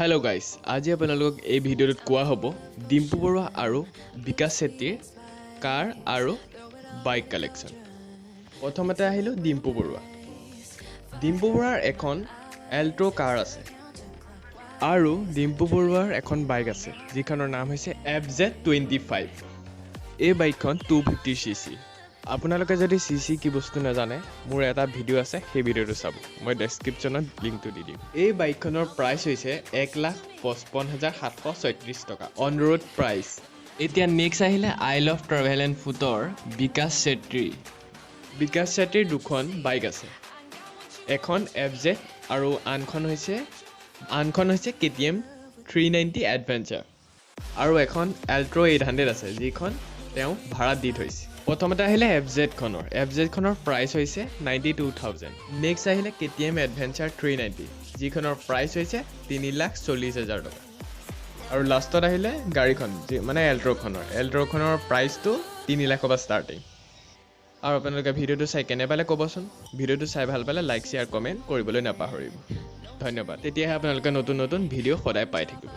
Hello guys, আজি আপোনালোকক এই ভিডিঅ'টোত কোৱা হ'ব ডিম্পু বৰুৱা আৰু বিকাশ চেত্ৰীৰ কাৰ আৰু বাইক কালেকশ্যন। প্ৰথমতে আহিলো ডিম্পু বৰুৱা। ডিম্পু বৰুৱাৰ এখন এল্ট্ৰ কাৰ আছে আৰু ডিম্পু বৰুৱাৰ এখন বাইক আছে যিখনৰ নাম হৈছে FZ25। এই বাইকখন 250cc। আপোনালোকে যদি সিসি কি বস্তু নাজানে মোৰ এটা ভিডিও আছে সেই ভিডিওটো চাব মই ডেসক্ৰিপচনত লিংকটো দি দিম। এই বাইকখনৰ প্ৰাইস হৈছে 1,55,736 টকা অন ৰোড প্ৰাইস। এতিয়া নেক্সট আহিলে আই লাভ ট্ৰেভেল এণ্ড ফুটৰ বিকাশ চেত্ৰী। বিকাশ চেত্ৰীৰ দুখন বাইক আছে, এখন FZ আৰু আনখন হৈছে KTM 390 এডভেঞ্চাৰ আৰু এখন এল্ট্ৰ 800 আছে যিখন তেওঁ ভাড়া দি থৈছে। প্ৰথমতে আহিলে FZ খনৰ প্ৰাইস হৈছে 92,000। নেক্সট আহিলে KTM এডভেঞ্চাৰ 390 যিখনৰ প্ৰাইস হৈছে 3,40,000 টকা আৰু লাষ্টত আহিলে গাড়ীখন মানে এল্ট্ৰখনৰ প্ৰাইসটো 3 লাখৰ পৰা ষ্টাৰ্টিং। আৰু আপোনালোকে ভিডিওটো চাই কেনে পালে ক'বচোন। ভিডিওটো চাই ভাল পালে লাইক শ্বেয়াৰ কমেণ্ট কৰিবলৈ নাপাহৰিব। ধন্যবাদ। তেতিয়াহে আপোনালোকে নতুন ভিডিও সদায় পাই থাকিব।